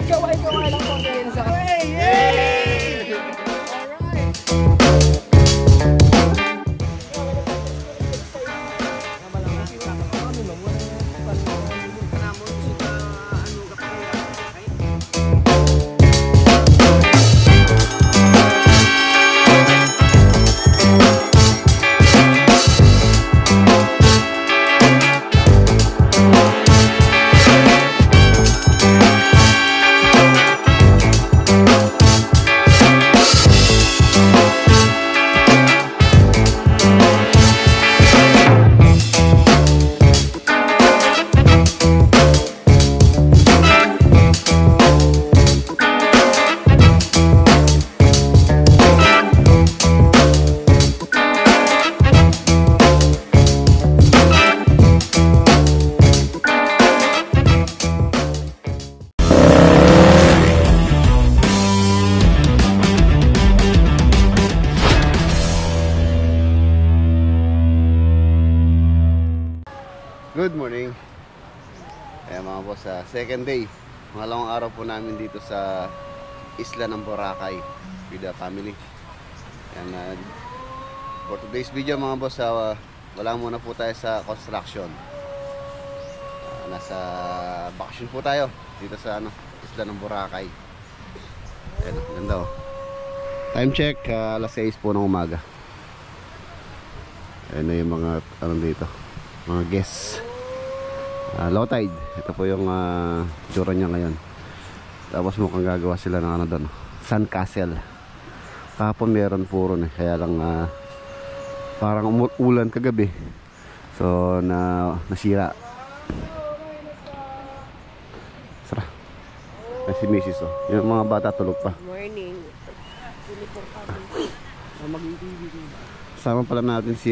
Kaway-kaway lang po din sa... Hey! Good morning. Ayan mga boss, second day. Pangalawang araw po namin dito sa isla ng Boracay with the family. And for today's video mga boss, wala muna po tayo sa construction. Nasa vacation po tayo dito sa isla ng Boracay. Ayan, ganda oh. Time check, alas 6 po ng umaga. Ayan na yung mga dito, mga guests. Low tide. Ito po yung tsura niya ngayon. Tapos mukhang gagawa sila ng doon, Sand Castle. Kahapon meron puro kaya lang parang umuulan kagabi, so nasira. Sara si Mrs. oh. Yung mga bata tulog pa. Morning. Sama pala natin si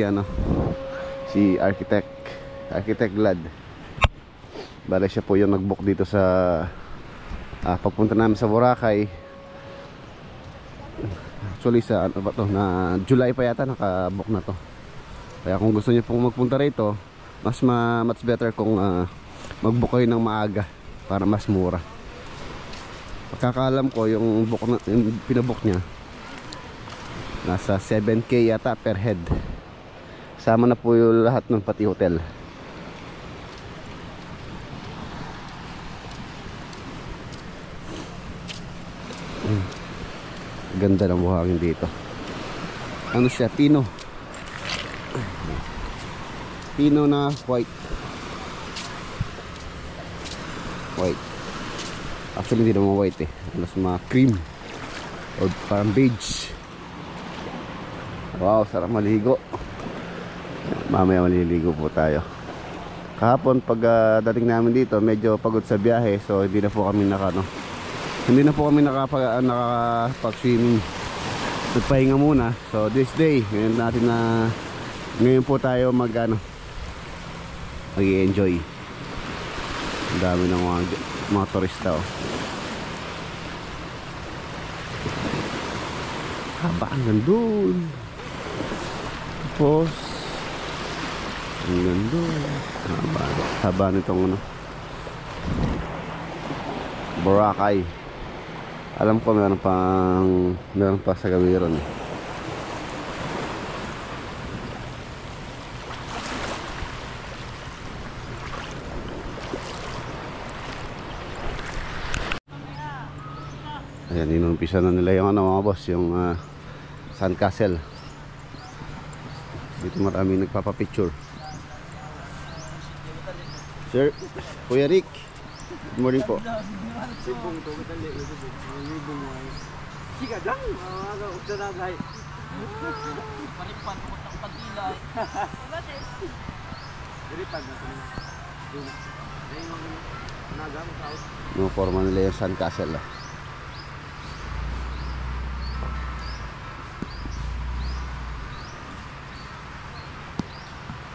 Architect Glad. Bale siya po yung nag-book dito sa papunta namin sa Boracay. Actually sa na July pa yata naka-book na to. Kaya kung gusto niyo pong magpunta rito, much better kung mag-book kayo ng maaga para mas mura. Pagkakaalam ko yung pinabook niya nasa 7K yata per head. Sama na po yung lahat ng pati hotel. Ganda ng buhangin dito. Ano siya? Pino na white. Actually hindi naman white mas mga cream o parang beige. Wow, sarap maligo. Mamaya maliligo po tayo. Kahapon pag dating namin dito medyo pagod sa biyahe, so hindi na po kami nakapag-swimming. Nagpahinga muna. So this day, ngayon po tayo mag-i-enjoy. Ang dami ng mga turista oh. Haba ang gandun. Tapos ang gandun. Haba nitong Boracay. Alam ko meron pa sa Gawiron. Ayan, inumpisa na nila yung mga boss, yung Sand Castle. Dito marami nagpapapicture. Sir, Kuya Rick, good morning po. Sibong to katali ito libong ay sika lang mga uksanagay panipan ko tak pagilay bakit diri pag dun ay nagang south no forma nila yung Sand Castle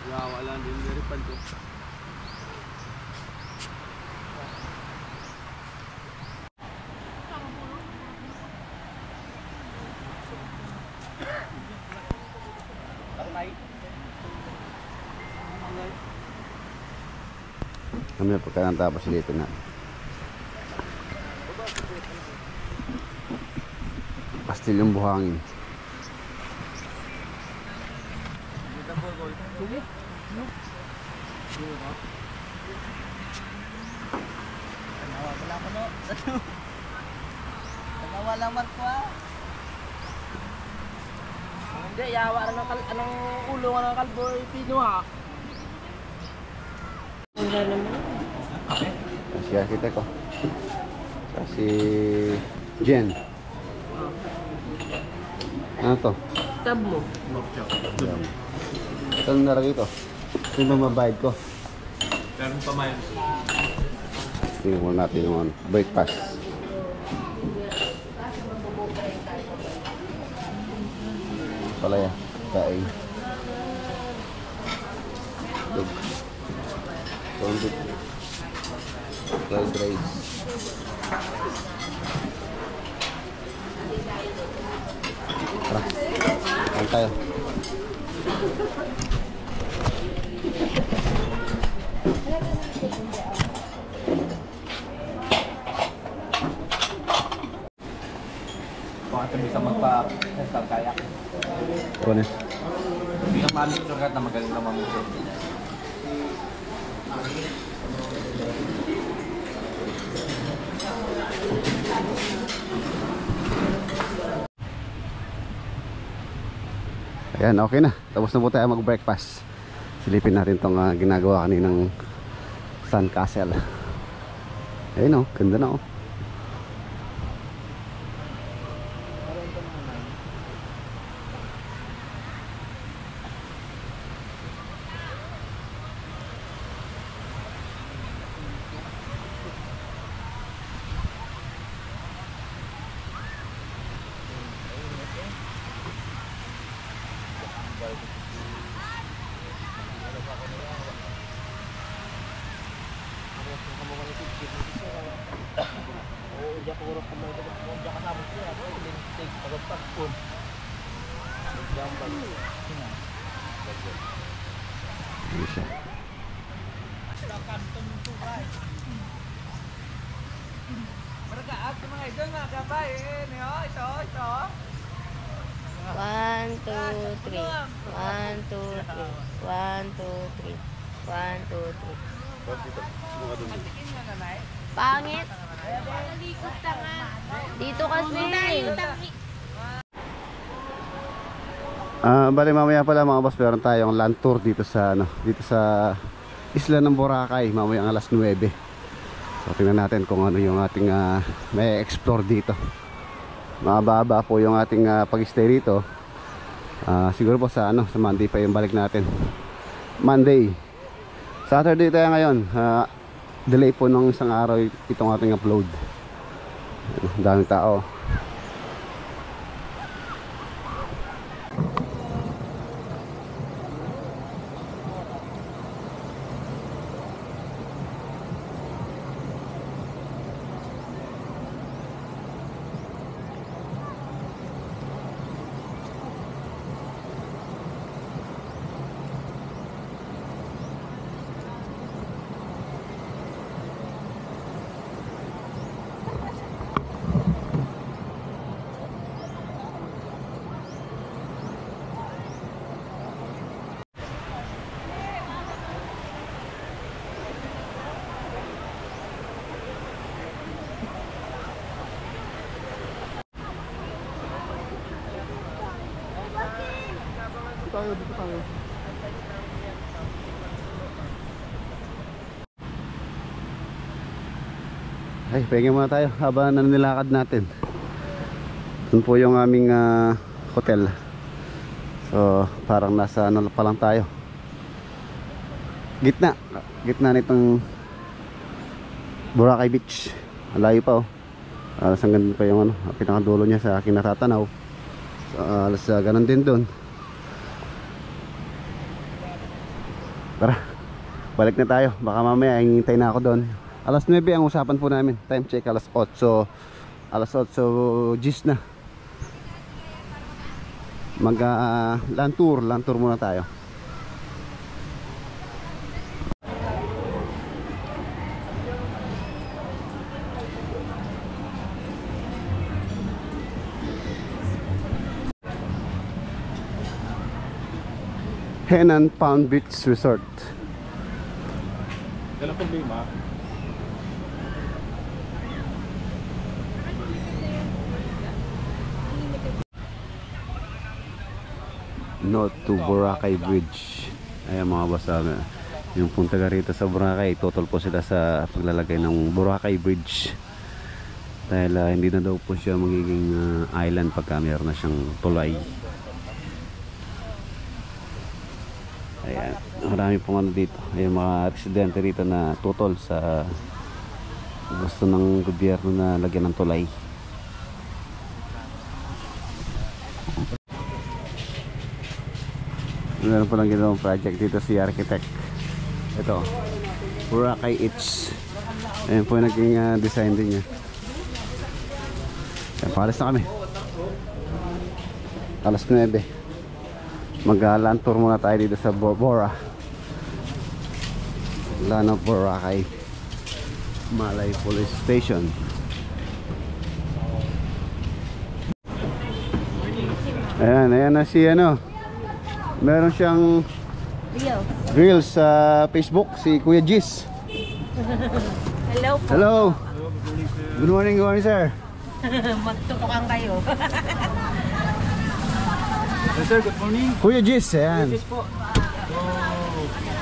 wala din diri pag to. Kami pagka natapos dito na. Kastilyong Buhangin. Nawala man ko ah. Hindi, yawa rin anong ulo nga ng kalbo pino ha. Wala naman. Si architect ko. Si Jen. Ano to? Tab mo. Saan nalagay ito? Ito yung mamabayad ko. Meron pa mayo. Tingnan mo natin yung breakfast. Palaya. Kain. Dug. Tondit. Fried rice. Tara. Kain tayo. Baka tabi ka magpa-kayak. Kone. Hindi ka malit sugat na magaling ka mamusin. Ayan, okay na. Tapos na po tayo mag-breakfast. Silipin natin itong ginagawa kaninang Sun Castle. Ayun o, ganda na o. Ano siya? One, two, three. One, two, three. One, two, three. One, two, three. Pangit. Dito kasi. Bali mamaya pala mga boss, meron tayong land tour dito sa dito sa isla ng Boracay mamaya ang alas 9. So tingnan natin kung ano yung ating may explore dito. Mababa po yung ating pag-stay dito. Siguro po sa sa Monday pa yung balik natin. Monday. Saturday tayo ngayon. Delay po ng isang araw itong ating upload. Daming tao. Dito tayo. Ay, pahinga muna tayo habang nanilakad natin. Doon po yung aming hotel. So, parang nasa pa lang tayo. Gitna nitong Boracay Beach. Malayo pa oh. Alas hanggang pa yung pinakadulo niya sa aking natatanaw. So, alas ganun din doon. Tara, balik na tayo. Baka mamaya hintay na ako doon. Alas 9 ang usapan po namin. Time check alas 8. Alas 8 gis na. Mag land tour muna tayo. Henan Palm Beach Resort. Dalang problema. North to Boracay Bridge. Ayan mga boss, yung punta ka rito sa Boracay, total po sila sa paglalagay ng Boracay Bridge. Dahil hindi na daw po siya magiging island pagka mayroon na siyang tulay. Ayan, marami pong ano dito. Ayan, mga residente rito na tutol sa gusto ng gobyerno na lagyan ng tulay. Meron pa lang ginawang project dito si architect. Ito, Boracay Itch. Ayan po yung naging design din niya. Ayan, palis na kami. Alas 9. Mag-land tour muna tayo dito sa Bora. Lano Boracay Malay Police Station. Ayan, ayan na si ano. Meron siyang reels sa Facebook, si Kuya Jis. Hello po. Hello. Good morning, sir. Magtutukan kayo. Sir, good morning. Kuya Jis, ayan. Yes po. So,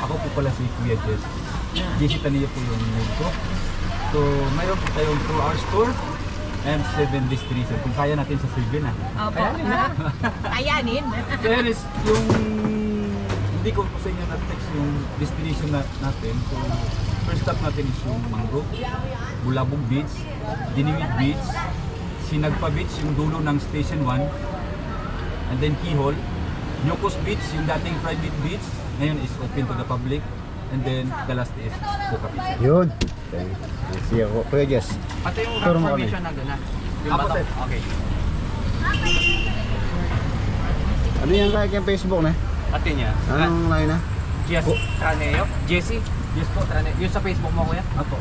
ako po pala si Kuya Jess. Jesse Tania po yung name ko. So, mayroon po tayong 2 hours tour and 7 destinations. Kung kaya natin sa 7 na. Opo. Kayanin. Then is yung hindi ko po sa inyo na-text yung destination natin. So, first stop natin is yung Mangrove, Bulabog Beach, Diniwid Beach, Sinagpa Beach, yung dulo ng Station 1, and then Kihol, Nyokos Beach, yung dating private beach, ngayon is open to the public, and then the last is Boca Beach. Yun. Okay. See you, Kuya Jis. Pati yung Tour mo kami. information na doon na. Yung bata. Okay. Ano yan kaya kayong Facebook na? Ate niya. Anong line na? Jess Traneo. Jessie. Yes po, Traneo. Yung sa Facebook mo, kuya? Apo.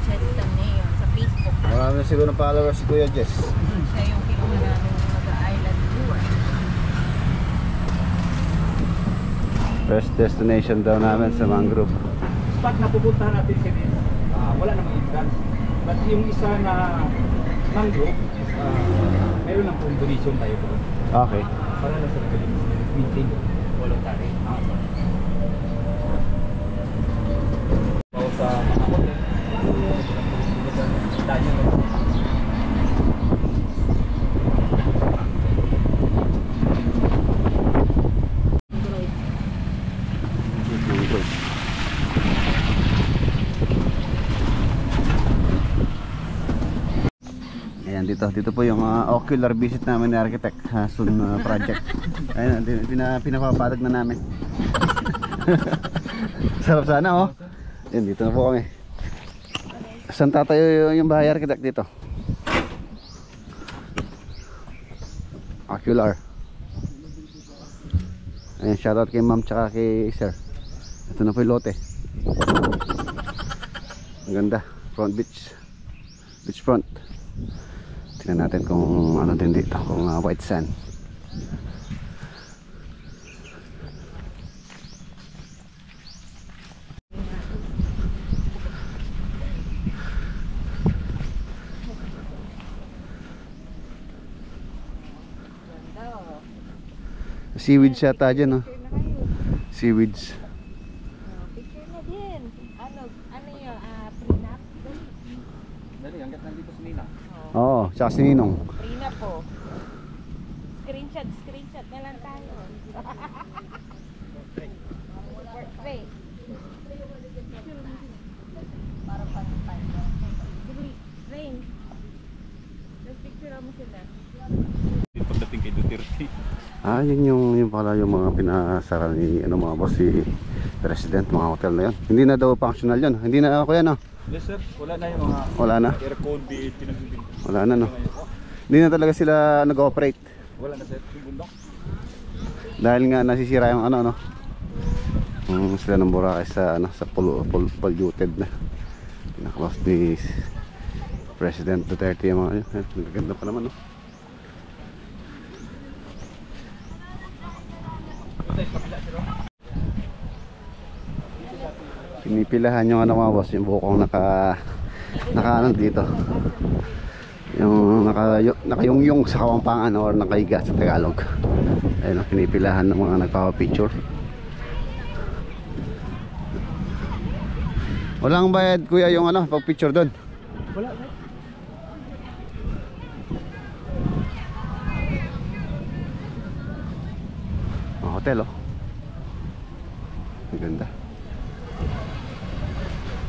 Cheston Neo sa Facebook. Marami na siguro ng followers si Kuya Jis. Siya yung kinuha namin mag-island tour. First destination daw namin sa Mangrove. Spot na pupuntahan natin siya dito. Wala namang entrance. But yung isa na mangrove is meron ng donation tayo po. Okay. Para lang sa nagaling maintain voluntary. So sa mga hotel, dahil Mangrove. Ayan, dito po yung ocular visit namin ni architect, soon project. Ayan, pinapapatag na namin. Sarap sana, oh. Ayan, dito na po kami. Saan tatayo yung bahay architect dito? Ocular. Ayan, shoutout kay ma'am tsaka kay sir. Ito na po yung lote. Ang ganda, front beach. Beach front. Tingnan natin kung ano din dito, kung white sand. Seaweeds yata dyan, no? Seaweeds. Picture na din. Ano yun? Prenup? dali, hanggat nandito sa Nina. Oo, tsaka si Ninong. Prenup po. Screenshot na lang tayo. Portrait. Para pantay. Rain. Picture mo sila. Pagdating kay Duterte. Yun yung pala yung mga pinasara ni mga boss, si President, mga hotel na yun. Hindi na daw functional yun. Hindi na ako yan, no? Yes sir, wala na yung mga Wala na. aircon di pinagbibig. Wala na, no? Hindi na talaga sila nag-operate. Wala na sir, yung bundok. Dahil nga nasisira yung ano, no? Sila ng Boracay sa, sa polluted na. Pinakalos ni President Duterte yung mga yun. Nagaganda pa naman, no? Pinipilahan yung ano mga boss, yung bukong naka dito. Yung nakayungyong sa Kapampangan or nakahiga sa Tagalog. Ayun, pinipilahan ng mga nagpapapicture. Walang bayad kuya yung ano, pag picture doon. Wala. Hotel oh. Ang ganda.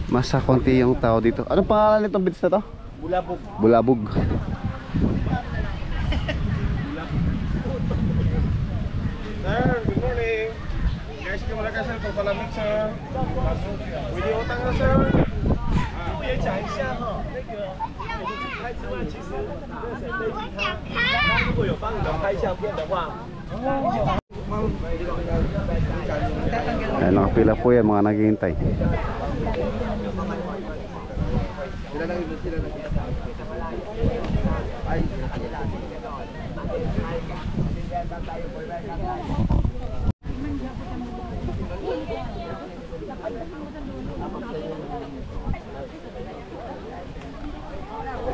Masa konti yung tao dito. Anong pangalan nitong beach na to? Bulabog. Bulabog. Sir, good morning. Guys, kemana ka sir? Papalamig sir. Pwede utang na sir. Pwede chan siya ho. Ayan, nakapila po yan mga naghihintay.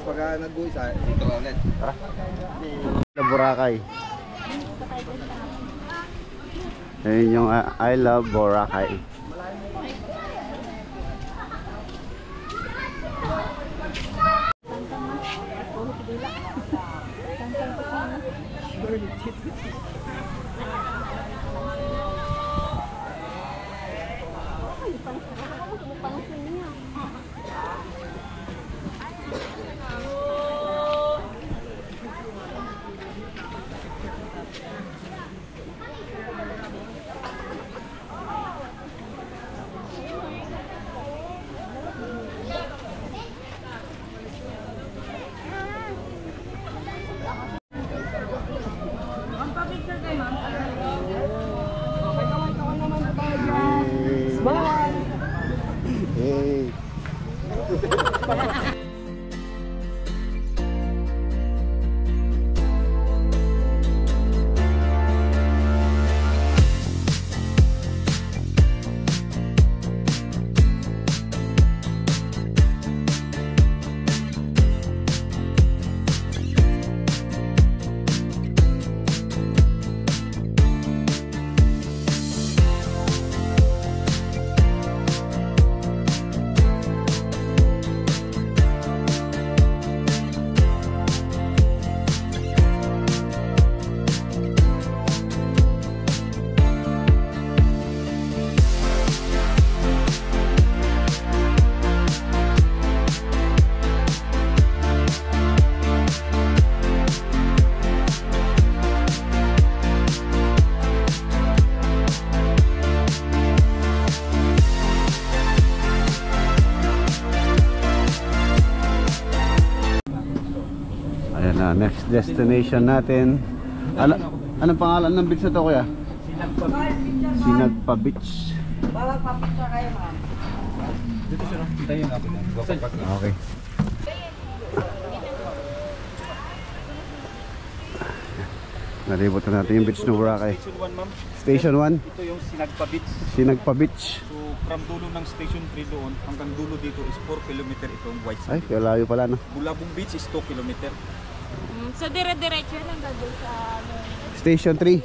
Pag nag-uwi sa dito ulit. Tara. Boracay. Ayun yung I love Boracay. Hey. Ayan na, next destination natin. Anong pangalan ng beach na to kuya? Sinagpa Beach. Bawag pa-picture kayo ma'am. Dito sir, hintayin natin. Okay. Nalibot na natin yung beach ng Boracay. Station 1 ma'am. Station 1, Ito yung Sinagpa Beach. Sinagpa Beach. So from dulo ng Station 3 doon hanggang dulo dito is 4 km itong White Ay, Sand. kaya layo pala no. Bulabong Beach is 2 km. So, dire-diretso lang gagawin sa Station 3.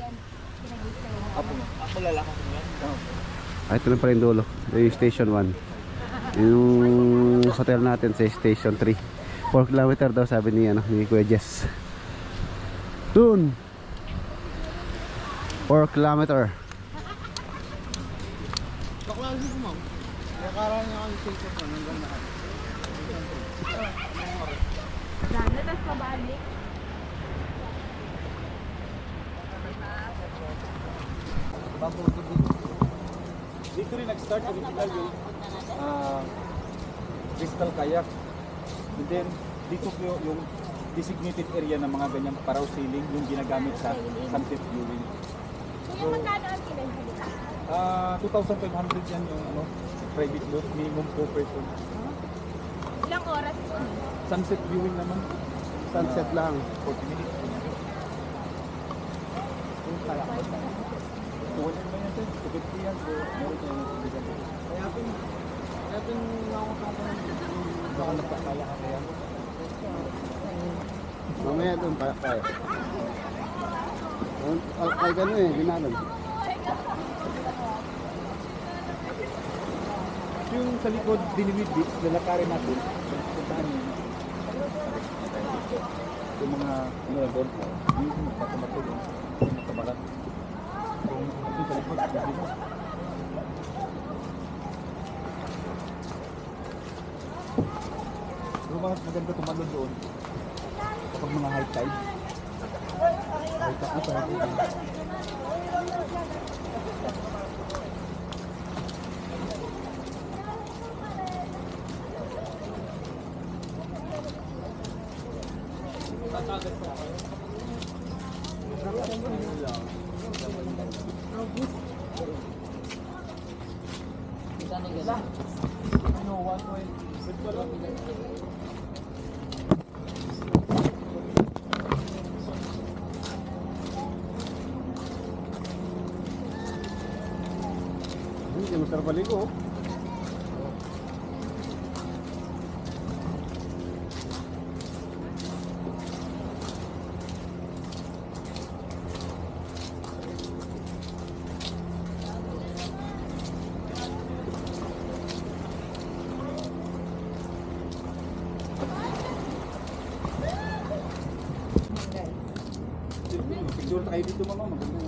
Apo mo. Ako lalakad mo yan. Ay, ito na pala yung dulo. Ito yung Station 1. Yung hotel natin sa Station 3. 4 km daw sabi ni, ni Kuya Jess. Dun! 4 km. Baklagi ko ma'am. Nakaraan niya ang station ko hanggang lahat. Dana, tapos pabalik. Dito rin nag-start original yung crystal kayak. And then dito po yung designated area ng mga ganyang paraw sailing yung ginagamit sa sunset viewing. Kuya, magkano ang pinag-huli? 2,500 yan yung private boat, minimum 2 person. Ilang oras po? Sunset viewing naman. Sunset lang. 40 minutes. Yung kayak. Tuwan yan ba yan sir? 250 yan. So, meron tayo ng Mamaya doon, kaya. Ay, gano'n eh, ginalon. Yung sa likod, Dinwiddie Beach, lalakarin natin. Puntahan yun. Yung mga, ano lang doon, yung magpapamato doon, yung magpamalat. Yung sa likod, dito. Pero mas maganda tumalon doon kapag mga high tide. High tide. Hindi, masarap paligo. Picture tayo dito, mama. Maganda.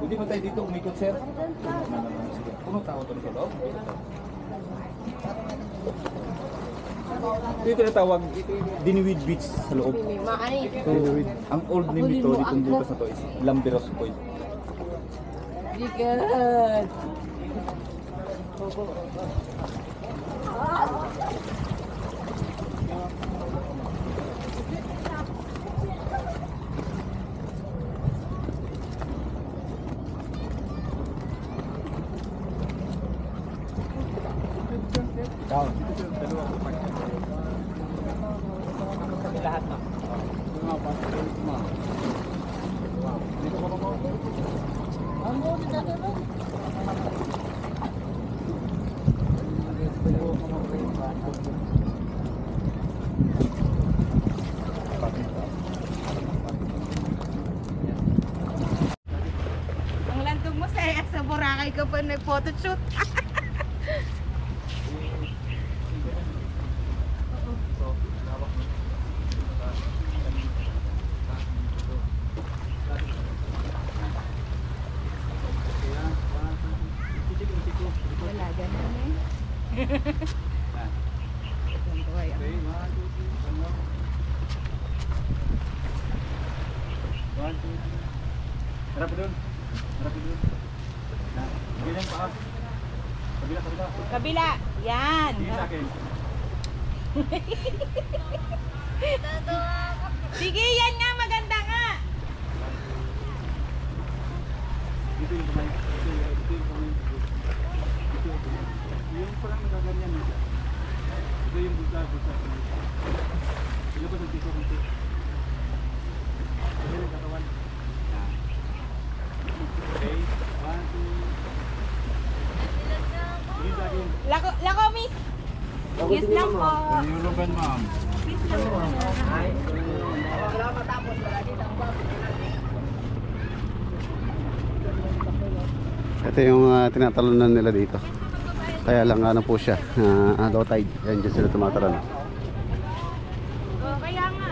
Pwede ba tayo dito umikot, sir? Puno tao ito sa loob. Ito yung tinatawag Dinwiddie Beach sa loob. So, ang old name dito, ditong bukas na to is Lamberos Point. Bigat. Down. Lahat na. Dito ko ba? Ang lantog mo sa Boracay ka pa nag-photoshoot. Wala ganun eh. Harap doon. Harap doon. Nah, bilang pa. Kabila, kabila. Kabila. Yan. Sige sa akin. Sige, yan nga. Maganda nga. Dito yung kamay. Dito yung kamay. Dito yung kamay. Yung parang nagaganyan. Ito yung bulsa. Ilabas ang tiko konti. Ito yung katawan. Okay. 1, 2. Sige sa akin. Lako, miss. Yes lang po. Niyulugan, ma'am. Miss lang po. Ito yung tinatalunan nila dito. Kaya lang ano po siya, low tide. Yan dyan sila tumatalon. Kaya nga.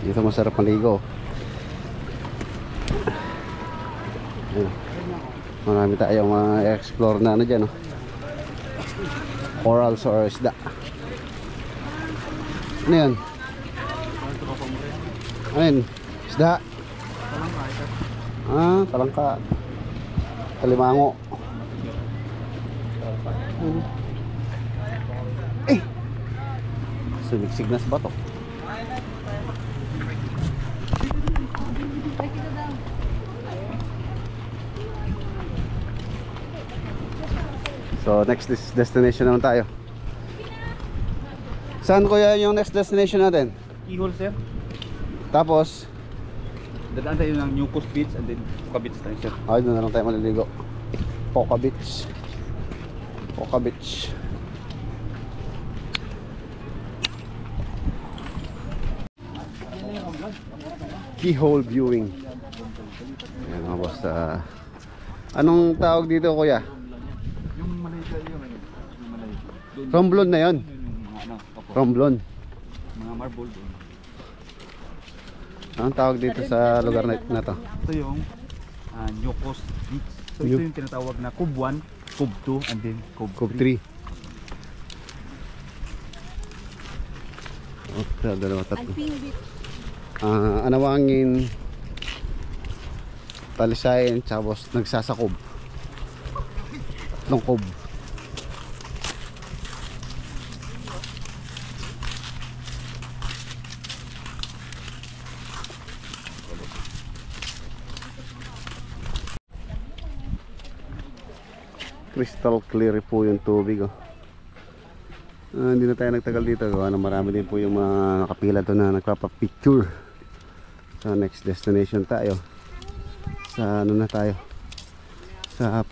Dito masarap maligo. Ayan. Marami tayong explore na ano dyan, no? Corals or isda. Ano yan? Ano yan? Isda? Talangka. Kalimango. Sumiksig na sa bato. So next destination naman tayo. Saan kuya yung next destination natin? Keyhole, sir. Tapos Dadaan tayo ng New Coast Beach and then Puka Beach tayo, sir. ay doon na lang tayo maliligo. Puka Beach. Puka Beach. Keyhole viewing. Ayan mga boss. Anong tawag dito kuya? Yung Malaysia yung ano? Yung Malaysia. Doon, Romblon na yon. yung mga ano, opo, Romblon. mga marble doon. Anong tawag dito sa lugar na to? Ito yung New Coast Beach. So New- ito yung tinatawag na Cove 1, Cove 2, and then Cove 3. Cove 3. Oh, dalawa tatlo. Anawangin, Talisayan, tapos nagsasakob. Tatlong kob. Crystal clear po yung tubig, oh. Hindi na tayo nagtagal dito, marami din po yung mga nakapila doon na nagpapapicture. So next destination tayo. Sa ano na tayo? Sa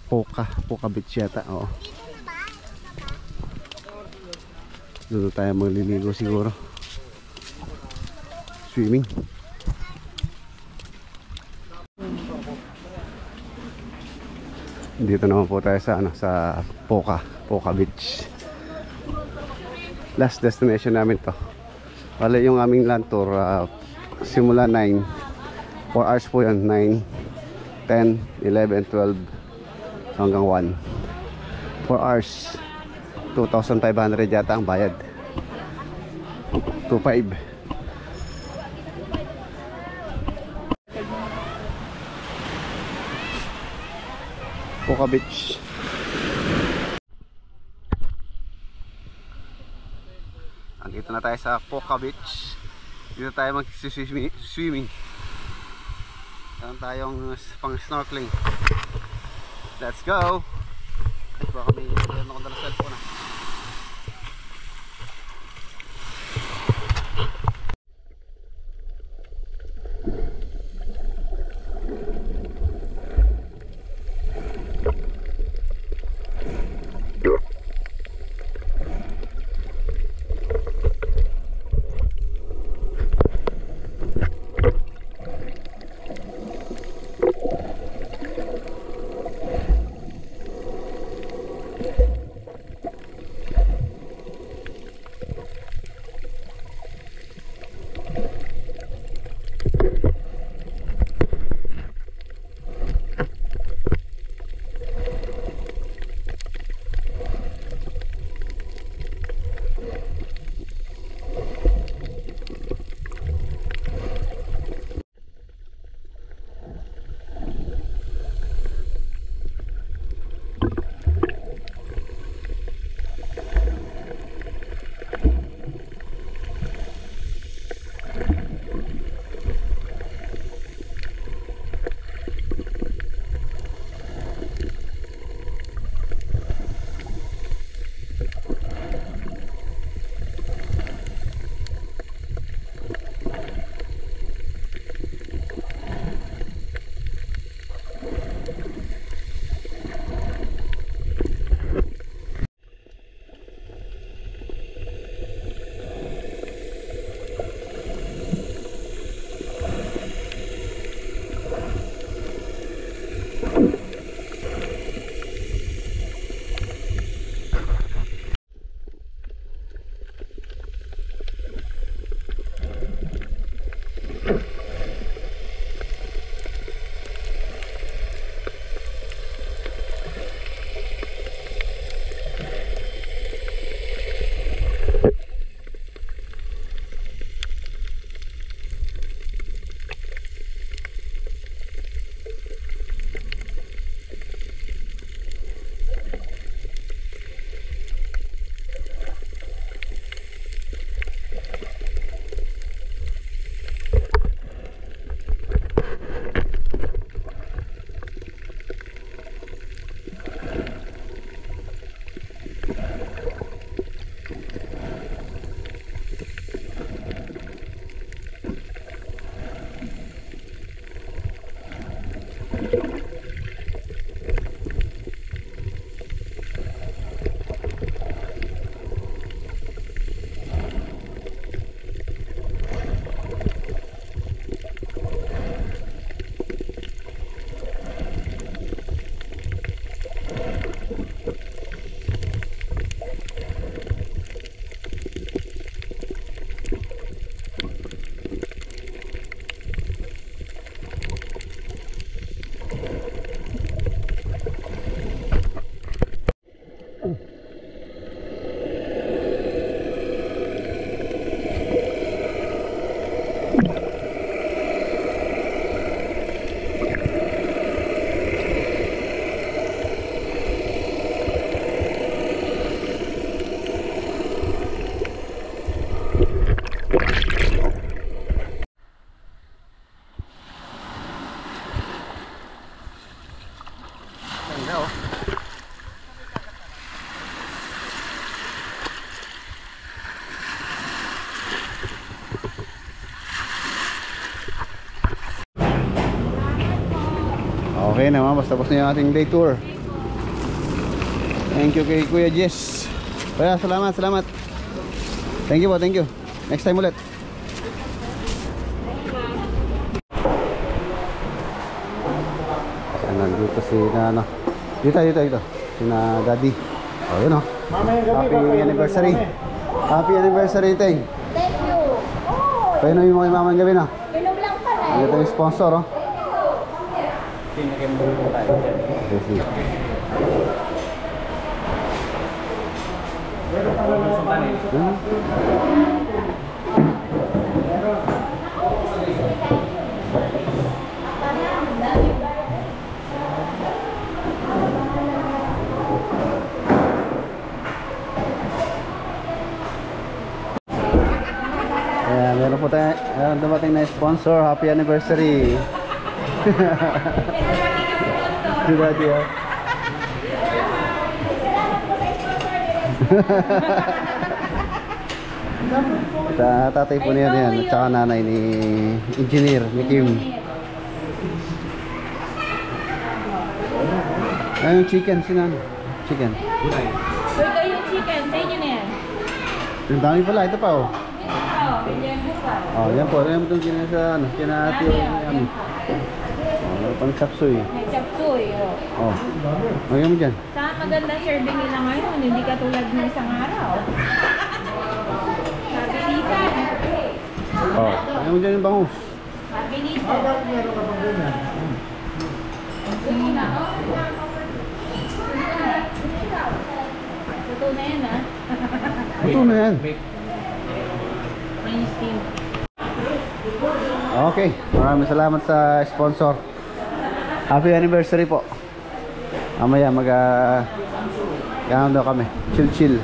Puka Beach yata, oo. Doon na tayo magliligo siguro. Swimming. Dito naman po tayo sa sa Puka Beach. Last destination namin to. Wala yung aming land tour, simula 9, 4 hours po yan, 9, 10, 11, 12 hanggang 1. 4 hours, 2,500 yata ang bayad. 2,500. Puka Beach. Andito na tayo sa Puka Beach. Dito tayo mag-swimming. Meron tayong pang snorkeling. Let's go! Ay, baka may meron akong dala cellphone na. Okay na, mas tapos na yung ating day tour. Thank you kay Kuya Jess. Kuya, salamat. Thank you po, thank you. Next time ulit. Nandito si Nano. Dito. Si na Daddy. Oh, yun oh. Happy anniversary. Happy anniversary, Teng. Thank you. Oh, Painom mo kay Mama ng gabi na. inom lang pala. Ito yung sponsor, oh. Okay, sige. Ayan, meron po tayo, meron dumating na sponsor. Happy anniversary. Si Daddy, ah. Tatay po niya yan, at saka nanay ni engineer, ni Kim. Ayun yung chicken, sinano? Chicken. Ito yung chicken. Sa inyo na yan. Yung dami pala, ito pa oh. Ito, ganyan mo pa. Oh, yan po, yan po itong kinati yung pang chapsuy. May chapsuy, oh. Oh, nagyan mo dyan. Saan magandang serving nila ngayon? Hindi katulad ng isang araw. Mabilisan. Oh, nagyan mo dyan yung bangus. Mabilisan. Totoo na yan, ah. Ito na yan. May steam. Okay, maraming salamat sa sponsor. Happy anniversary po. Mamaya yan daw kami. Chill.